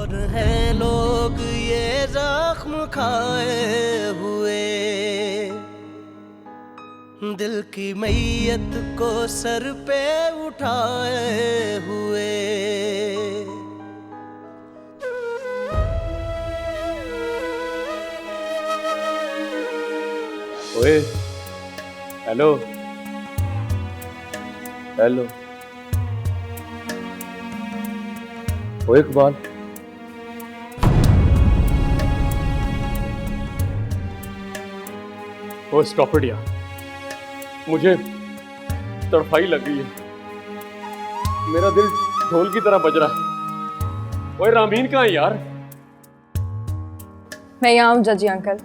और हैं लोग ये जख्म खाए हुए, दिल की मैयत को सर पे उठाए हुए। ओए, हेलो हेलो, ओए इकबाल, ओ स्टॉप इट यार, मुझे तड़फाई लग गई है, मेरा दिल ढोल की तरह बज रहा है। ओए रामीन कहाँ है यार? मैं यहाँ हूँ जजी अंकल।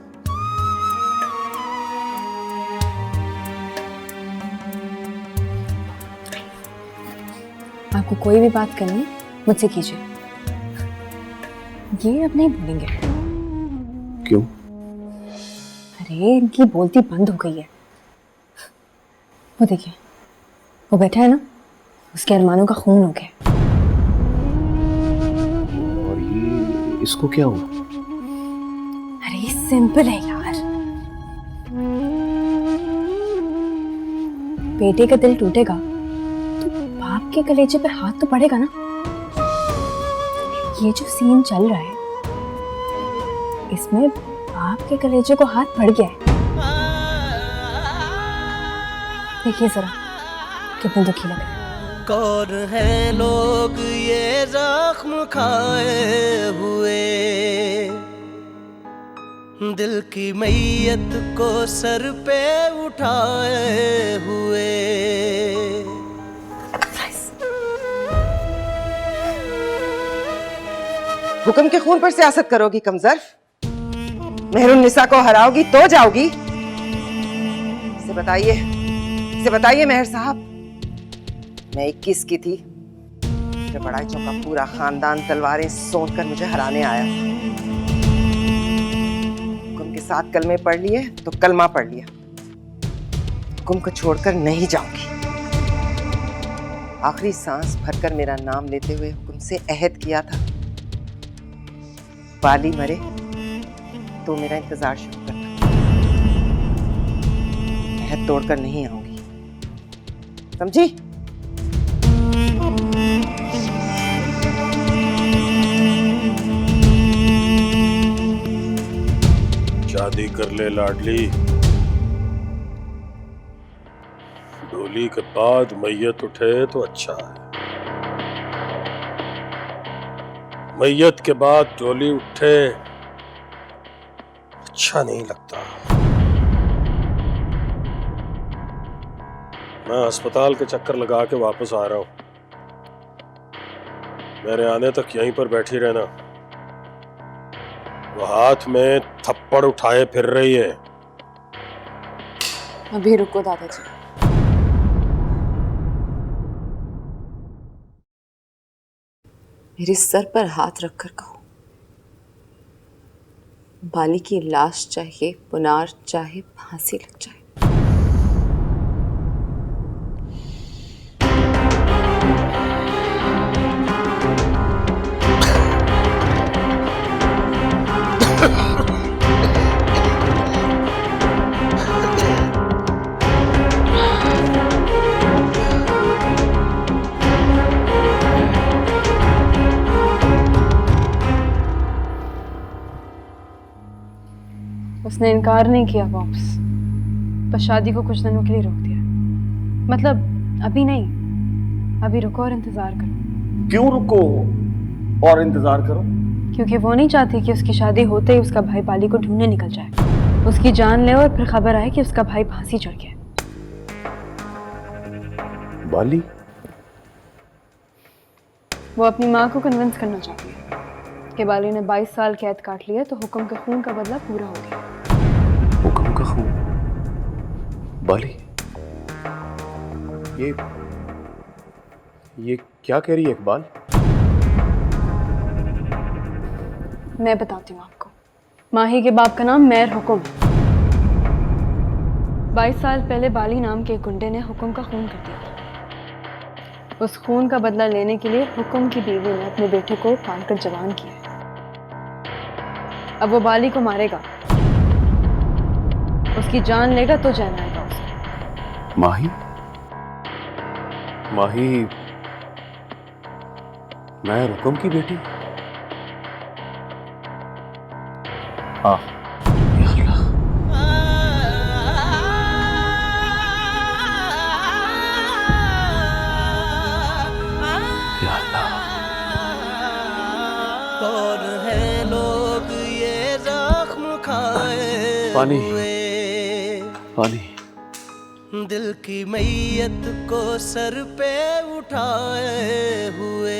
आपको कोई भी बात करनी मुझसे कीजिए, ये अब नहीं भूलेंगे। क्यों? अरे इनकी बोलती बंद हो गई है। वो देखिए, वो बैठा है ना, उसके अरमानों का खून हो गया। और ये इसको क्या हुआ? अरे सिंपल है यार, बेटे का दिल टूटेगा तो बाप के कलेजे पे हाथ तो पड़ेगा ना। ये जो सीन चल रहा है इसमें बाप के कलेजे को हाथ पड़ गया है। देखिए जरा कितने दुखी लग रहे हैं। कौन हैं लोग ये जख्म खाए हुए, दिल की मैयत को सर पे उठाए हुए। हुक्म के खून पर सियासत करोगी कमजर? मेहरुन्निसा को हराओगी तो जाओगी? इसे बताइए मेहर साहब, मैं 21 की थी जब बड़ाइचों का पूरा खानदान तलवारें सोच कर मुझे हराने आया। हुक्म के साथ कलमे पढ़ लिए तो कलमा पढ़ लिया, हुक्म को छोड़कर नहीं जाऊंगी। आखिरी सांस भरकर मेरा नाम लेते हुए हुक्म से अहद किया था, बाली मरे तो मेरा इंतजार शुरू करना। अहद तोड़कर नहीं आऊंगी, समझी? शादी कर ले लाडली, डोली के बाद मैयत उठे तो अच्छा है, मैयत के बाद डोली उठे अच्छा नहीं लगता। मैं अस्पताल के चक्कर लगा के वापस आ रहा हूं, मेरे आने तक यहीं पर बैठी रहना। वो हाथ में थप्पड़ उठाए फिर रही है। अभी रुको दादाजी। मेरे सर पर हाथ रखकर कहो, बाली की लाश चाहे पुनार चाहे फांसी लग जाए। उसने इनकार नहीं किया वापस, बस शादी को कुछ दिनों के लिए रोक दिया। मतलब अभी नहीं, अभी रुको और इंतजार करो। क्यों रुको और इंतजार करो? क्योंकि वो नहीं चाहती कि उसकी शादी होते ही उसका भाई बाली को ढूंढने निकल जाए, उसकी जान ले और फिर खबर आए कि उसका भाई फांसी चढ़ गया। बाली? वो अपनी माँ को कन्विंस करना चाहती है कि बाली ने 22 साल कैद काट लिया तो हुक्म के खून का बदला पूरा हो गया। हुक्म का खून? बाली, ये क्या कह रही है इकबाल? मैं बताती हूँ आपको। माही के बाप का नाम मेहर हुक्म है। 22 साल पहले बाली नाम के एक गुंडे ने हुक्म का खून कर दिया था। उस खून का बदला लेने के लिए हुक्म की बीवी ने अपने बेटे को पालकर जवान किया है। अब वो बाली को मारेगा, उसकी जान लेगा तो चैन आएगा उसे। माही, माही मैं रुकम की बेटी? हाँ। या अल्लाह। या अल्लाह। और है लोग ये जख्म खाए पानी, हुए, पानी। दिल की मैयत को सर पे उठाए हुए।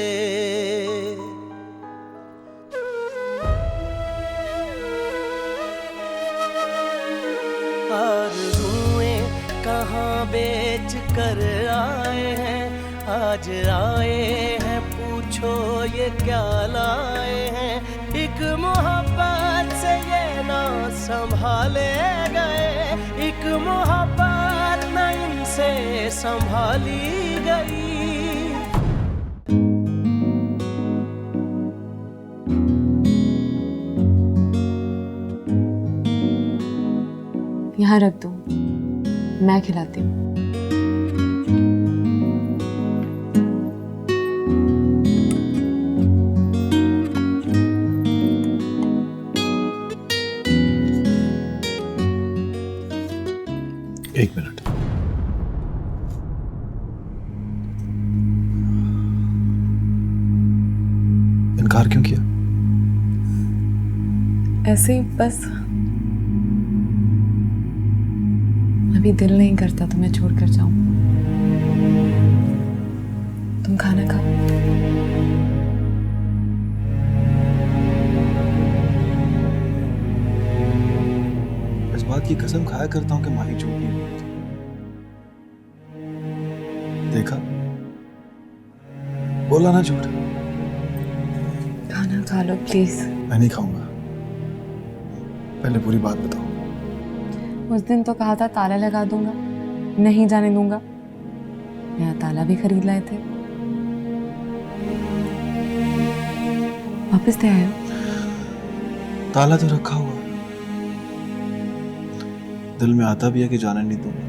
आरज़ुएं कहाँ बेच कर आए हैं, आज आए हैं पूछो ये क्या लाए हैं। एक मोहब्बत से ये ना संभाले गए, एक मोहब्बत न इनसे संभाली गई। यहाँ रख दो, मैं खिलाती हूँ। एक मिनट। इनकार क्यों किया? ऐसे ही बस, अभी दिल नहीं करता तुम्हें छोड़कर जाऊं। तुम खाना खाओ। इस बात की कसम खाया करता हूं कि माही झूठ नहीं बोलती। देखा, बोला ना झूठ। खाना खा लो प्लीज। मैं नहीं खाऊंगा, पहले पूरी बात बताओ। उस दिन तो कहा था ताला लगा दूंगा, नहीं जाने दूंगा। नया ताला भी खरीद लाए थे। वापस ले आए हो? ताला तो रखा हुआ है, दिल में आता भी है कि जाने नहीं दूंगा,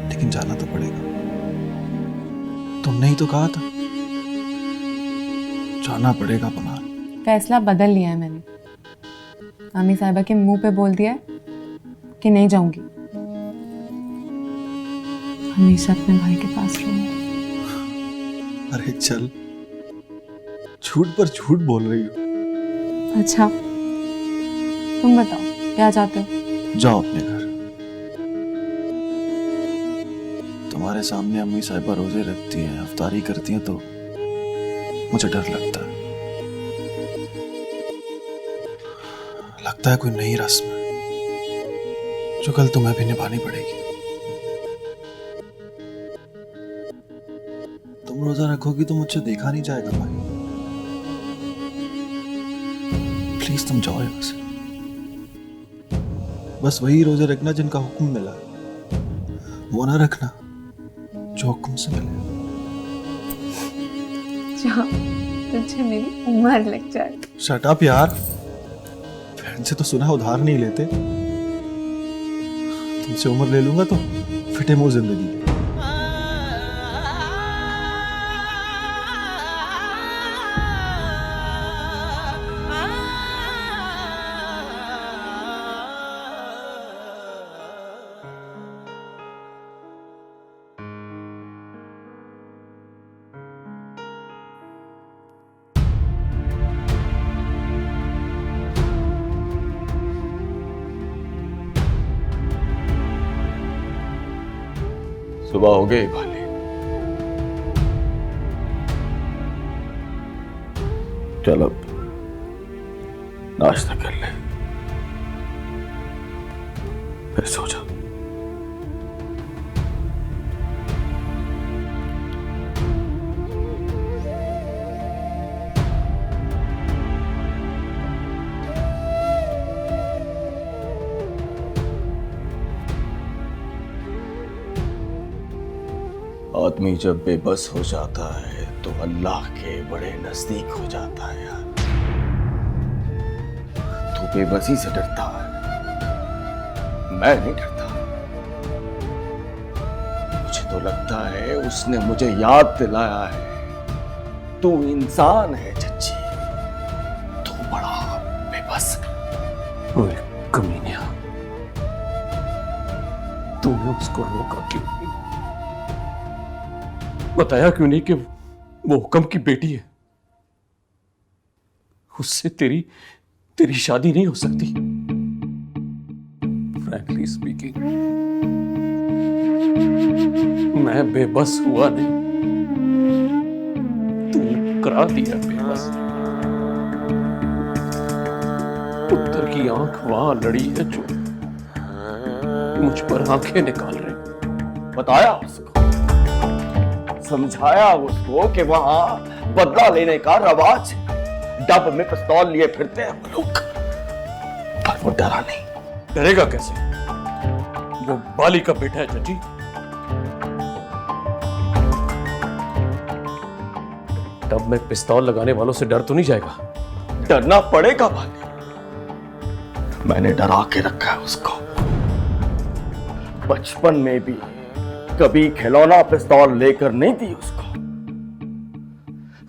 लेकिन जाना तो पड़ेगा। तुमने ही तो कहा था, जाना पड़ेगा पुनार। फैसला बदल लिया है मैंने। आमी साहिबा के मुंह पे बोल दिया है कि नहीं जाऊंगी, हमेशा अपने भाई के पास रहूंगी। अरे चल, झूठ पर झूठ बोल रही हो। अच्छा, तुम बताओ क्या चाहते हो? जाओ अपने घर। तुम्हारे सामने अम्मी साहिबा रोजे रखती हैं, अफ्तारी करती हैं, तो मुझे डर लगता है। लगता है कोई नई रस्म है जो कल तुम्हें भी निभानी पड़ेगी। तुम रोजा रखोगी तो मुझसे देखा नहीं जाएगा भाई। प्लीज तुम जाओ यहाँ से। बस वही रोजे रखना जिनका हुक्म मिला, वो ना रखना जो हुक्म से मिले। तुझे मेरी उम्र लग जाए। शट अप यार, से तो सुना उधार नहीं लेते। तुमसे उम्र ले लूंगा तो फिटे मुंह जिंदगी। सुबह हो गई भाली, चल अब नाश्ता कर ले, फिर सो जा। आदमी जब बेबस हो जाता है तो अल्लाह के बड़े नजदीक हो जाता है यार। बेबसी से डरता है, मैं नहीं डरता। मुझे तो लगता है उसने मुझे याद दिलाया है, तू इंसान है चच्ची, तू बड़ा बेबस। ओए कमीनिया, तूने उसको रोका क्यों नहीं? बताया क्यों नहीं कि वो हुक्म की बेटी है? उससे तेरी शादी नहीं हो सकती। फ्रैंकली स्पीकिंग, मैं बेबस हुआ नहीं, तू करा दिया बेबस। पुत्र की आंख वहां लड़ी है जो मुझ पर आंखें निकाल रहे। बताया उसको, समझाया उसको कि वहां बदला लेने का रवाज है, डब में पिस्तौल लिए फिरते हैं वो लोग, पर वो डरा नहीं। डरेगा कैसे? वो बाली का बेटा है चाची। तब में पिस्तौल लगाने वालों से डर तो नहीं जाएगा? डरना पड़ेगा बाली, मैंने डरा के रखा है उसको। बचपन में भी कभी खिलौना पिस्तौल लेकर नहीं दी उसको।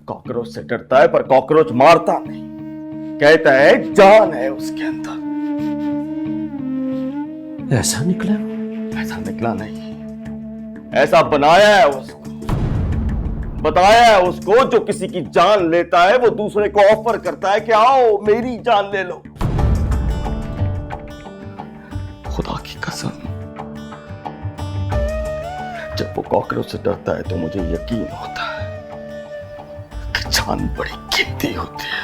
कॉकरोच से डरता है पर कॉकरोच मारता नहीं, कहता है जान है उसके अंदर। ऐसा निकला? ऐसा निकला नहीं, ऐसा बनाया है उसको, बताया है उसको। जो किसी की जान लेता है वो दूसरे को ऑफर करता है कि आओ मेरी जान ले लो। खुदा की कसम, जब वो कॉकरोच से डरता है तो मुझे यकीन होता है कि जान बड़ी कीमती होती है,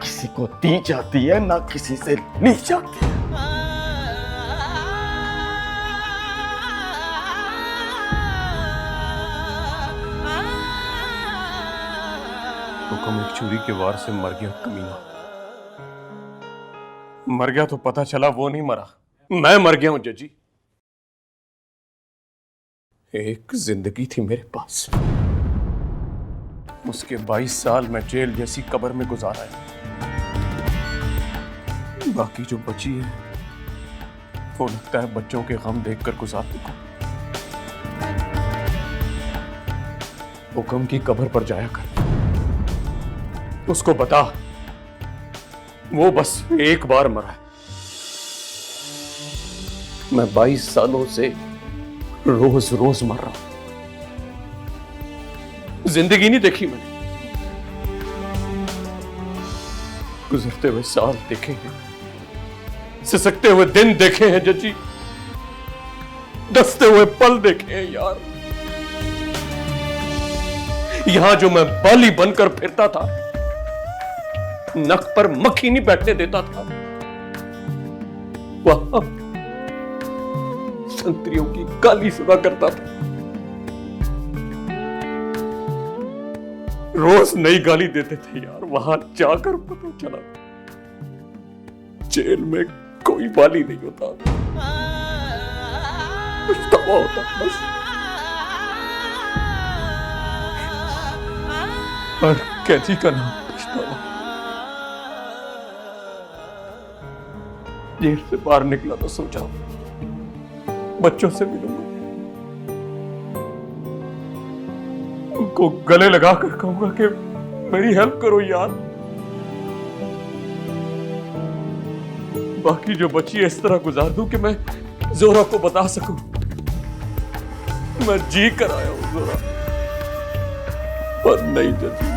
किसी को दी जाती है ना किसी से ली जाती है। हुक्म एक चोरी के वार से मर गया कमीना। मर गया तो पता चला वो नहीं मरा, मैं मर गया हूं जजी। एक जिंदगी थी मेरे पास, उसके 22 साल मैं जेल जैसी कब्र में गुजारा है। बाकी जो बची है वो लगता है बच्चों के गम देखकर गुजार दूंगा। हुक्म की कब्र पर जाया कर, उसको बता वो बस एक बार मरा है। मैं 22 सालों से रोज रोज मर रहा हूं, जिंदगी नहीं देखी मैंने। गुजरते हुए साल देखे हैं, सिसकते हुए दिन देखे हैं जजी, दसते हुए पल देखे हैं यार। यहां जो मैं बाली बनकर फिरता था, नक पर मक्खी नहीं बैठने देता था, वहां संतरियों की गाली सुना करता था। रोज नई गाली देते थे यार। वहां जाकर पता चला जेल में कोई बाली नहीं होता, पछतावा होता बस। और कैदी का नाम पछतावा। जेल से बाहर निकला तो सोचा बच्चों से मिलूंगा, उनको गले लगाकर कहूंगा कि मेरी हेल्प करो यार। बाकी जो बची है इस तरह गुजार दूं कि मैं जोरा को बता सकूं मैं जी कर आया हूं जोरा, पर नहीं जती।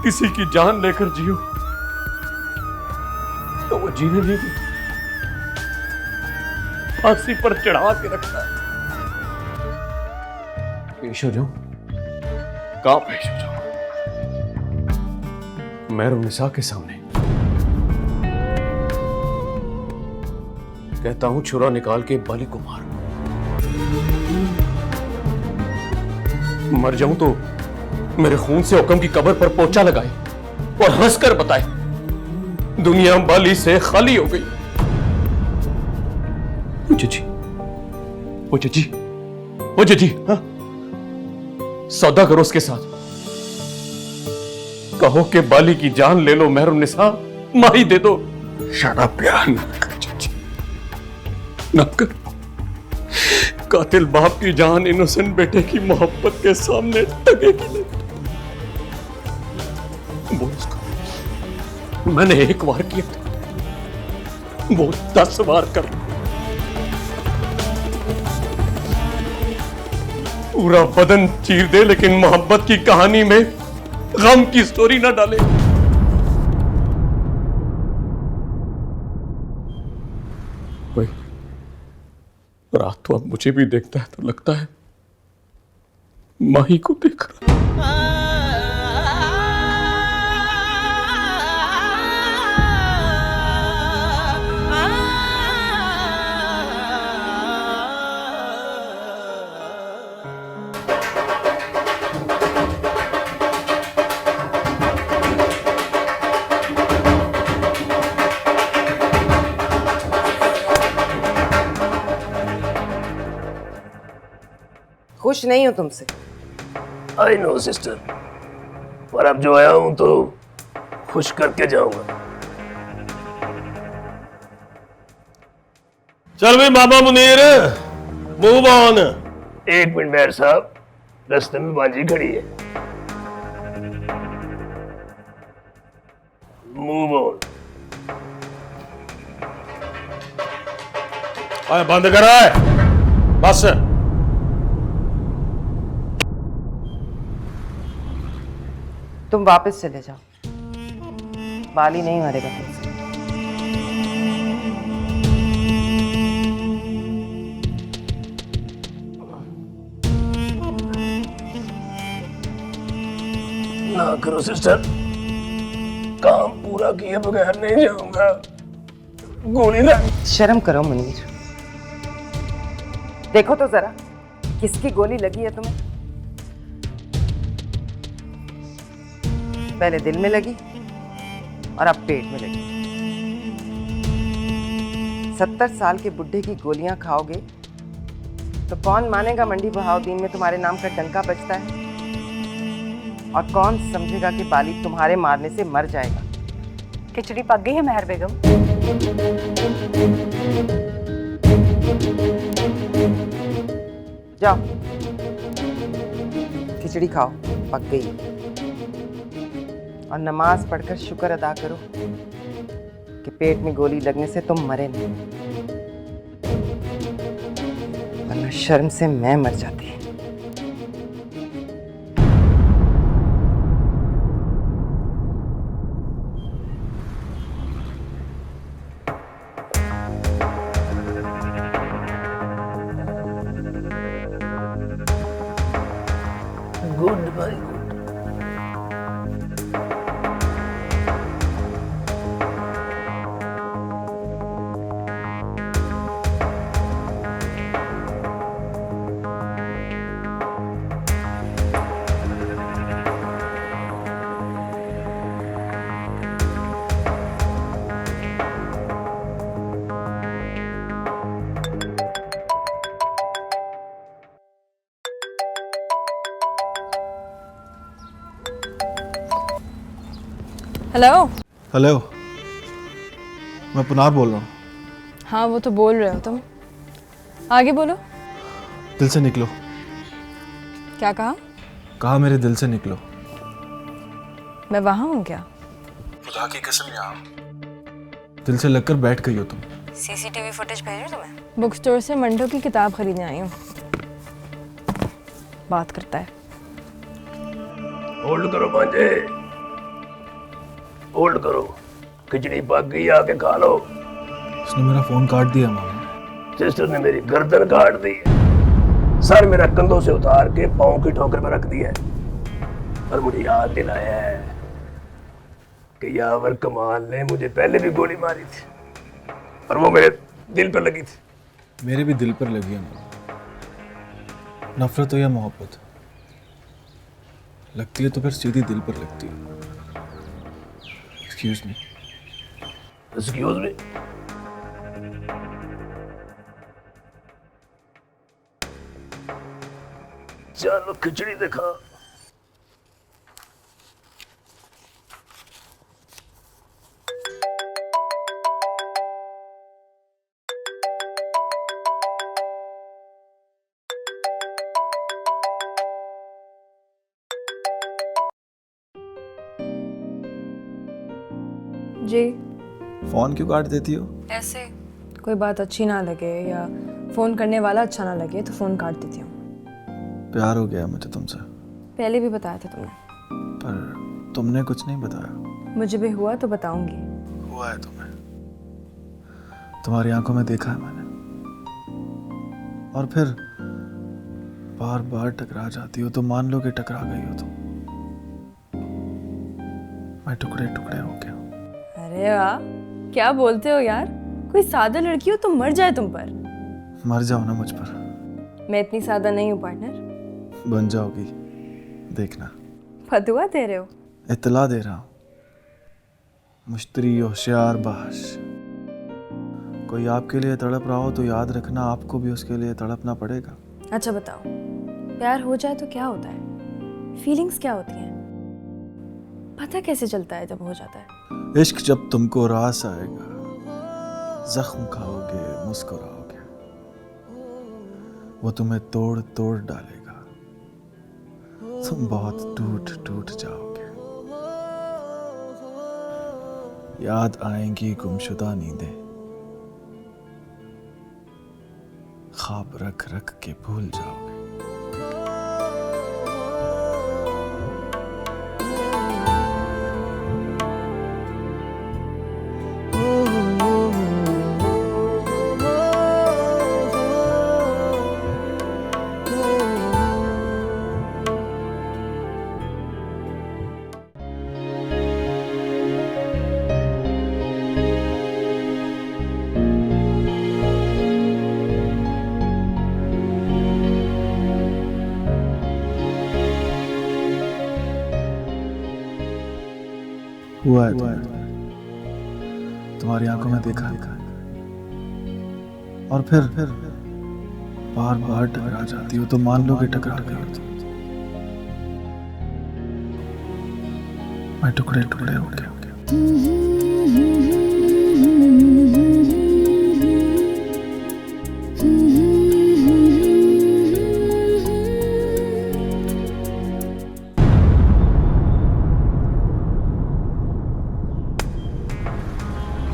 किसी की जान लेकर जियो तो वो जीने नहीं देता, फांसी पर चढ़ा के रखता है। पेश हो जाऊं? कहां पेश हो जाऊं? मेहरुन्निसा के सामने कहता हूं छुरा निकाल के बाली को मार। मर जाऊं तो मेरे खून से हुक्म की कब्र पर पोछा लगाए और हंसकर बताए दुनिया बाली से खाली हो गई। ओ जजी, हाँ? सौदा करो उसके साथ, कहो कि बाली की जान ले लो, मेहरुन्निसा माही दे दो। शट अप यार। न कर। कातिल बाप की जान इनोसेंट बेटे की मोहब्बत के सामने टकेगी नहीं। बोल उसको, मैंने एक बार किया था, वो 10 बार कर। पूरा बदन चीर दे लेकिन मोहब्बत की कहानी में गम की स्टोरी ना डाले। भाई रात तो अब मुझे भी देखता है तो लगता है माही को देख रहा। खुश नहीं हूं तुमसे। आई नो सिस्टर, पर अब जो आया हूं तो खुश करके जाऊंगा। चल भाई मामा मुनीर, मूव ऑन। एक मिनट मेयर साहब, रास्ते में बाजी खड़ी है। Move on. अरे बंद करा है बस। तुम वापस चले जाओ, बाली नहीं मरेगा तुमसे। ना करो सिस्टर, काम पूरा किए बगैर नहीं जाऊंगा। गोली लग। शर्म करो मुनीर, देखो तो जरा किसकी गोली लगी है तुम्हें। पहले दिल में लगी और अब पेट में लगी। 70 साल के बुढ़े की गोलियां खाओगे तो कौन मानेगा मंडी बहाउद्दीन में तुम्हारे नाम का डंका बजता है, और कौन समझेगा कि बाली तुम्हारे मारने से मर जाएगा। खिचड़ी पक गई है मेहर बेगम। जाओ खिचड़ी खाओ, पक गई। और नमाज पढ़कर शुक्र अदा करो कि पेट में गोली लगने से तुम मरे नहीं, वरना शर्म से मैं मर जाती। Good bye. हेलो। हेलो, मैं पुनार बोल रहा हूँ। हाँ वो तो बोल रहे हो तुम, आगे बोलो। दिल से निकलो। क्या कहा? कहा मेरे दिल से निकलो। मैं वहां हूँ क्या? खुदा की कसम यहाँ दिल से लगकर बैठ गई हो तुम। सीसीटीवी फुटेज भेजो तुम्हें? बुक स्टोर से मंडो की किताब खरीदने आई हूँ। बात करता है। होल्ड करो भांजे, होल्ड करो। खिचड़ी पक गई, आके खा लो। उसने मेरा फोन काट दिया मामा। सिस्टर ने मेरी गर्दन काट दी, सर मेरा कंधों से उतार के पाँव की ठोकर में रख दिया और मुझे याद दिलाया है कि यावर कमाल ने मुझे पहले भी गोली मारी थी और वो मेरे दिल पर लगी थी। मेरे भी दिल पर लगी है मामा। नफरत हो या मोहब्बत, लगती है तो फिर सीधी दिल पर लगती है। Excuse me. Excuse me. चलो खिचड़ी दिखा। जी। फोन क्यों काट देती हो? ऐसे कोई बात अच्छी ना लगे या फ़ोन करने वाला अच्छा ना लगे तो फ़ोन काट देती हूँ। प्यार हो गया मुझे तुमसे। पहले भी बताया था तुमने। पर तुमने कुछ नहीं बताया। मुझे भी हुआ तो बताऊंगी। हुआ है तुम्हें, तुम्हारी आंखों में देखा है मैंने। और फिर बार बार टकरा जाती हो तो मान लो कि टकरा गई हो तुम। मैं टुकड़े टुकड़े हो गया। अरे वाह, क्या बोलते हो यार। कोई सादा लड़की हो तो मर जाए तुम पर। मर जाओ ना मुझ पर। मैं इतनी सादा नहीं हूँ पार्टनर। बन जाओगी, देखना। फतुआ दे रहे हो? इत्तला दे रहा हूं। मुश्तरी होशियार बाश। कोई आपके लिए तड़प रहा हो तो याद रखना आपको भी उसके लिए तड़पना पड़ेगा। अच्छा बताओ, प्यार हो जाए तो क्या होता है? फीलिंग्स क्या होती हैं? पता कैसे चलता है जब हो जाता है? इश्क जब तुमको रास आएगा, जख्म खाओगे, मुस्कुराओगे, वो तुम्हें तोड़ तोड़ डालेगा। तुम बहुत टूट टूट जाओगे। याद आएंगी गुमशुदा नींदें, ख्वाब रख रख के भूल जाओगे। हुआ है तुम्हारी आंखों में देखा है। और फिर बार बार टकरा जाती हो तो मान लो कि टकरा गई हो तुम। मैं टुकड़े टुकड़े हो गया।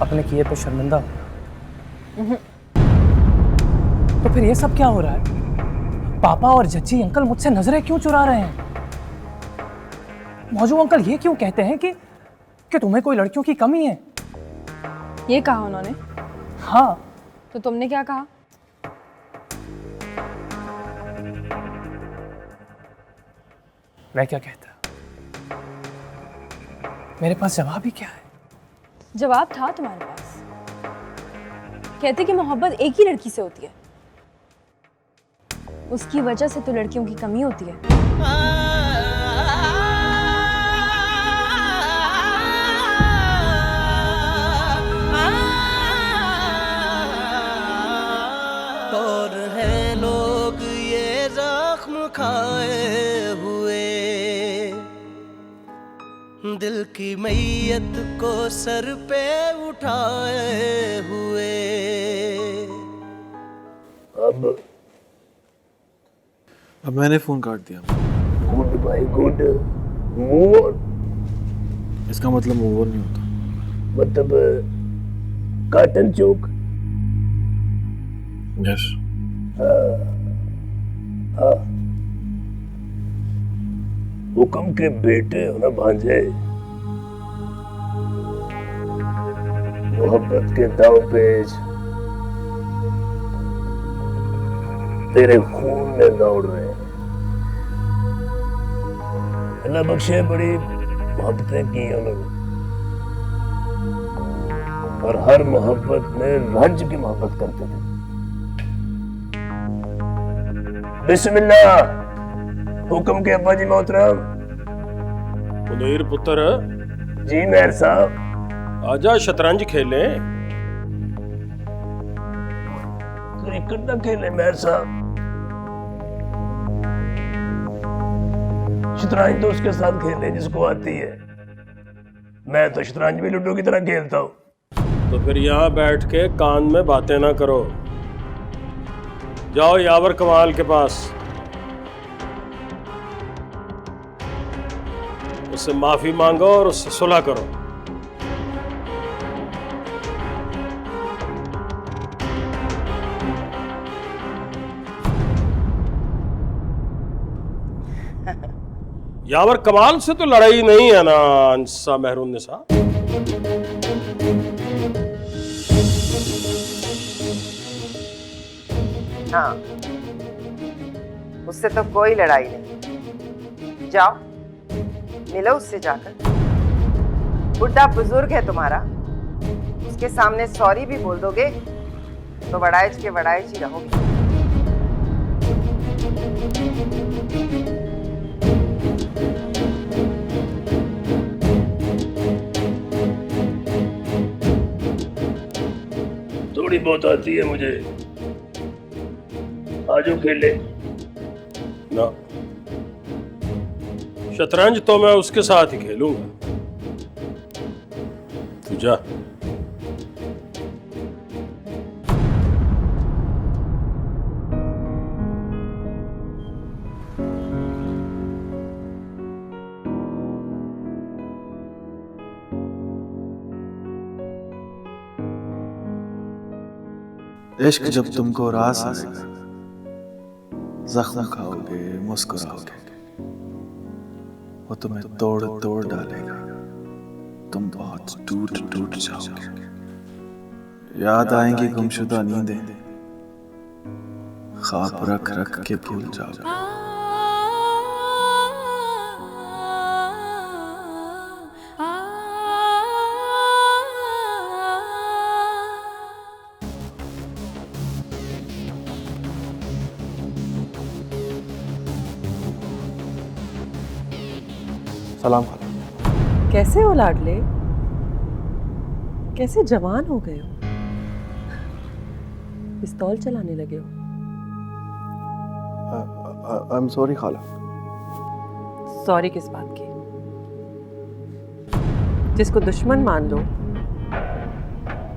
अपने किए पे शर्मिंदा हो। तो फिर ये सब क्या हो रहा है? पापा और जज्जी अंकल मुझसे नजरें क्यों चुरा रहे हैं? मौजू अंकल ये क्यों कहते हैं कि तुम्हें कोई लड़कियों की कमी है? ये कहा उन्होंने? हाँ। तो तुमने क्या कहा? मैं क्या कहता? मेरे पास जवाब ही क्या है? जवाब था तुम्हारे पास। कहते कि मोहब्बत एक ही लड़की से होती है, उसकी वजह से तो लड़कियों की कमी होती है। और हैं लोग ये जख्म खाए हुए, दिल की मैयत को सर पे उठाए हुए। अब मैंने फोन काट दिया। गुड भाई गुड। Move on. इसका मतलब मूव ऑन नहीं होता। मतलब काटन चौक। यस। हुक्म के बेटे हो ना भांजे। मोहब्बत के दाव पेच तेरे खून में दौड़ रहे हैं। अल्लाह बख्शे, बड़ी मोहब्बतें की उन्होंने, और हर मोहब्बत में रंज की मोहब्बत करते थे। बिस्मिल्लाह। हुक्म के अब्बा जी मोहतरम। मुनीर पुत्र। जी मेहर साहब। आजा शतरंज खेलें। क्रिकेट ना खेले मेहर साहब। शतरंज तो उसके साथ खेले जिसको आती है। मैं तो शतरंज भी लूडो की तरह खेलता हूँ। तो फिर यहाँ बैठ के कान में बातें ना करो, जाओ यावर कमाल के पास, उससे माफी मांगो और उससे सुलह करो। यावर कमाल से तो लड़ाई नहीं है ना अंसा मेहरुन्निसा? हाँ, उससे तो कोई लड़ाई नहीं। जाओ मिलो उससे जाकर। बुढ़ा बुजुर्ग है तुम्हारा, उसके सामने सॉरी भी बोल दोगे तो वड़ाइच के वड़ाइच ही रहोगे। थोड़ी बहुत आती है मुझे, आजो खेले ना। शतरंज तो मैं उसके साथ ही खेलूंगा, तू जा। इश्क जब तुमको रास आएगा, जख्म खाओगे, मुस्कुराओगे, वो तुम्हें तोड़ तोड़ डालेगा, तुम बहुत टूट टूट जाओगे। याद आएंगी गुमशुदा नींदें, ख्वाब रख रख के भूल जाओगे। सलाम खाला। कैसे हो लाडले? कैसे जवान हो गए हो? पिस्तौल चलाने लगे हो? आई एम सॉरी खाला। सॉरी किस बात की? जिसको दुश्मन मान लो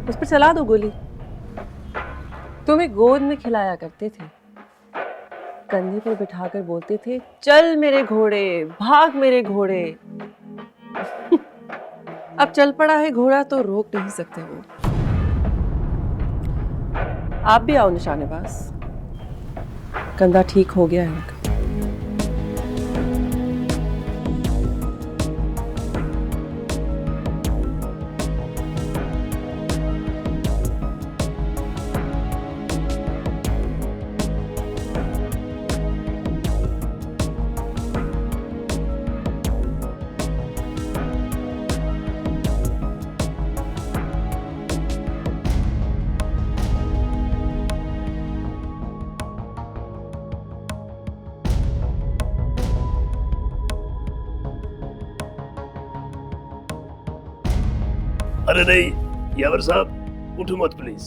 उस पर चला दो गोली। तुम्हें गोद में खिलाया करते थे, कंधे पर बिठाकर बोलते थे, चल मेरे घोड़े, भाग मेरे घोड़े। अब चल पड़ा है घोड़ा तो रोक नहीं सकते वो। आप भी आओ निशानेबाज, कंधा ठीक हो गया है उनका। अरे नहीं यावर साहब, उठो मत प्लीज।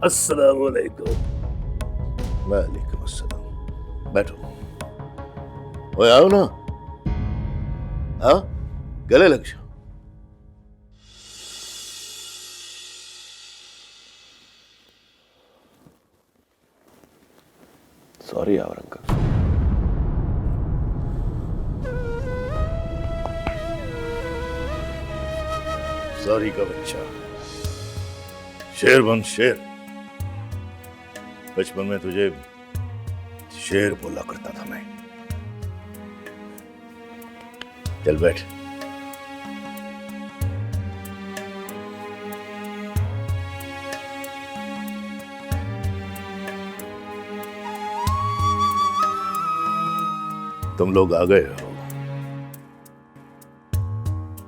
अस्सलाम वालेकुम। वालेकुम अस्सलाम। बैठो। ओए आओ ना, आओ गले लग जाओ। सॉरी यावर अंकल। सॉरी का बच्चा, शेर बन शेर। बचपन में तुझे शेर बोला करता था मैं। चल बैठ। तुम लोग आ गए हो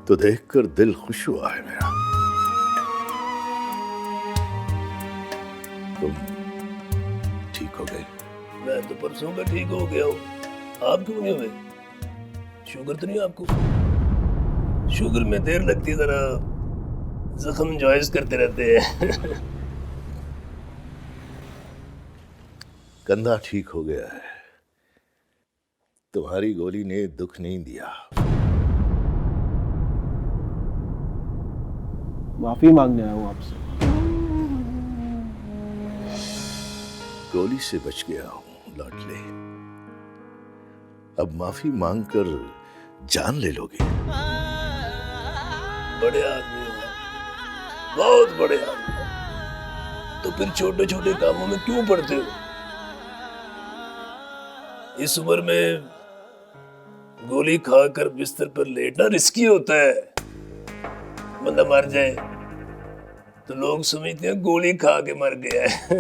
तो देखकर दिल खुश हुआ है मेरा। तुम ठीक हो गए? मैं तो परसों का ठीक हो गया हूँ, आप क्यों नहीं हुए? शुगर तो नहीं आपको? शुगर में देर लगती, जरा जख्म जॉइस करते रहते हैं। कंधा ठीक हो गया है, तुम्हारी गोली ने दुख नहीं दिया। माफी मांगने आया हूं आपसे। गोली से बच गया हूं लाडले, अब माफी मांगकर जान ले लोगे? बड़े आदमी हो, बहुत बड़े आदमी हो, तो फिर छोटे छोटे कामों में क्यों पड़ते हो? इस उम्र में गोली खाकर बिस्तर पर लेटना रिस्की होता है। बंदा मर जाए तो लोग समझते हैं गोली खा के मर गया है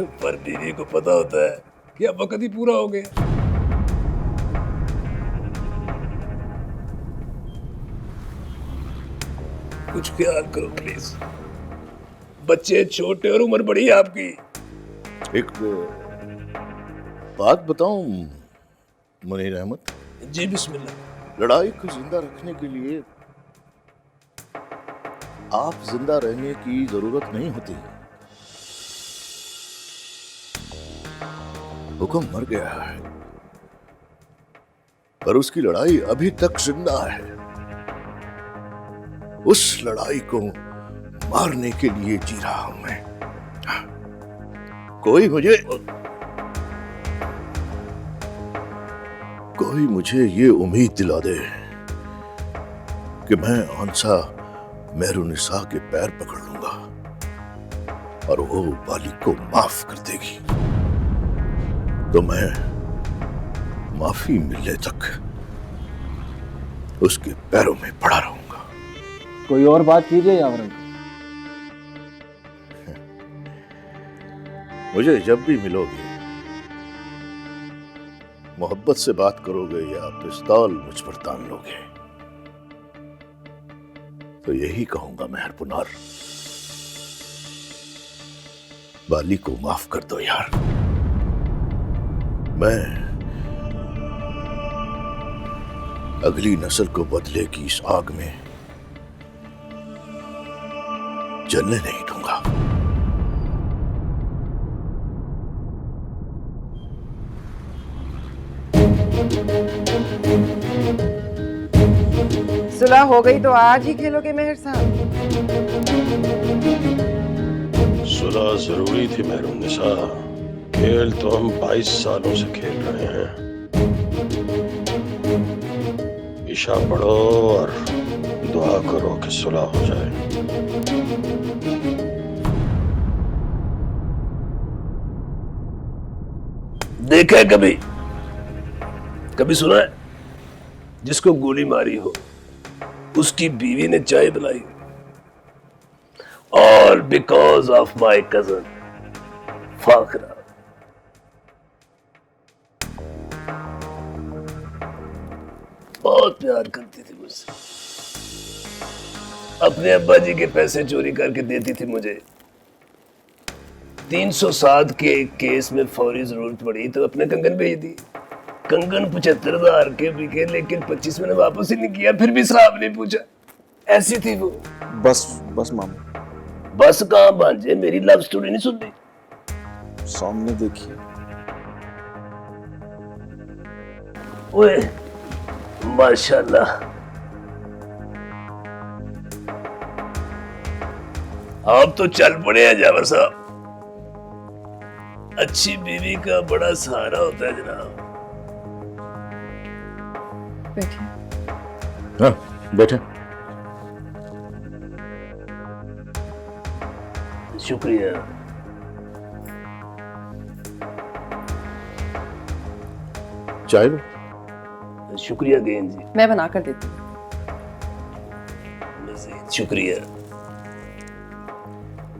पर बीवी को पता होता है कि अब वक्त ही पूरा हो गया। कुछ ख्याल करो प्लीज, बच्चे छोटे और उम्र बड़ी है आपकी। एक बात बताऊं मुनीर अहमद? जी बिस्मिल्लाह। लड़ाई को जिंदा रखने के लिए आप जिंदा रहने की जरूरत नहीं होती। हुक्म मर गया है पर उसकी लड़ाई अभी तक जिंदा है। उस लड़ाई को मारने के लिए जी रहा हूं मैं। कोई मुझे ये उम्मीद दिला दे कि मैं आंसा मेहरुनिसा के पैर पकड़ लूंगा और वो बाली को माफ कर देगी तो मैं माफी मिलने तक उसके पैरों में पड़ा रहूंगा। कोई और बात कीजिए यावर अंकल। मुझे जब भी मिलोगे, मोहब्बत से बात करोगे या पिस्तौल मुझ पर तान लोगे तो यही कहूंगा मेहर पुनार, बाली को माफ कर दो यार। मैं अगली नस्ल को बदले की इस आग में जलने नहीं दूंगा। सुलह हो गई तो आज ही खेलोगे मेहर साहब? सुलह जरूरी थी मेहरुनिसा। खेल तो हम 22 सालों से खेल रहे हैं। इशा पढ़ो और दुआ करो कि सुलह हो जाए। देखा है कभी सुना है जिसको गोली मारी हो उसकी बीवी ने चाय बनाई, all because of my cousin Fakhra. बहुत प्यार करती थी मुझसे, अपने अब्बा जी के पैसे चोरी करके देती थी मुझे। 307 के एक केस में फौरी जरूरत पड़ी तो अपने कंगन भेज दी। कंगन 75,000 के बिके लेकिन 25 मैंने वापस ही नहीं किया, फिर भी साहब ने पूछा। ऐसी थी वो। बस मामू। बस कहाँ भांजे, मेरी लव स्टोरी नहीं सुनती? सामने देखिए। ओए माशाल्लाह, आप तो चल पड़े हैं जावर साहब। अच्छी बीवी का बड़ा सहारा होता है जनाब। बैठिए। हाँ बैठे। शुक्रिया। चाय लो। शुक्रिया गेंद जी। मैं बना कर देती हूँ। शुक्रिया।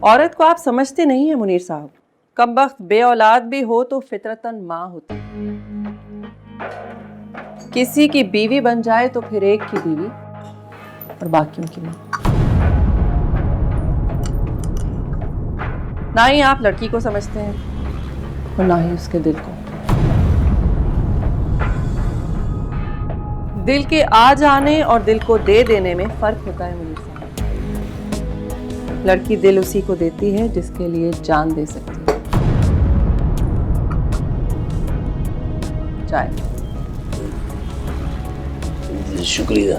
औरत को आप समझते नहीं है मुनीर साहब। कमबख्त बे औलाद भी हो तो फितरतन माँ होती। किसी की बीवी बन जाए तो फिर एक की बीवी और बाकियों की माँ। ना ही आप लड़की को समझते हैं और ना ही उसके दिल को। दिल के आ जाने और दिल को दे देने में फर्क होता है मुनीर साहब। लड़की दिल उसी को देती है जिसके लिए जान दे सकती है। चाय। शुक्रिया।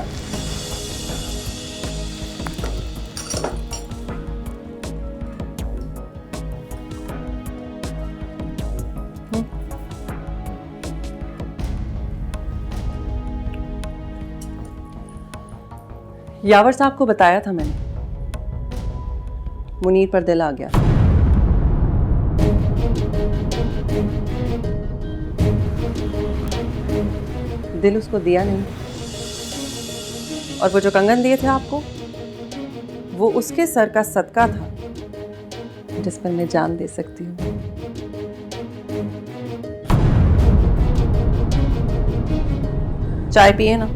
यावर साहब को बताया था मैंने, मुनीर पर दिल आ गया। दिल उसको दिया नहीं, और वो जो कंगन दिए थे आपको, वो उसके सर का सदका था जिस पर मैं जान दे सकती हूँ। चाय पिए ना।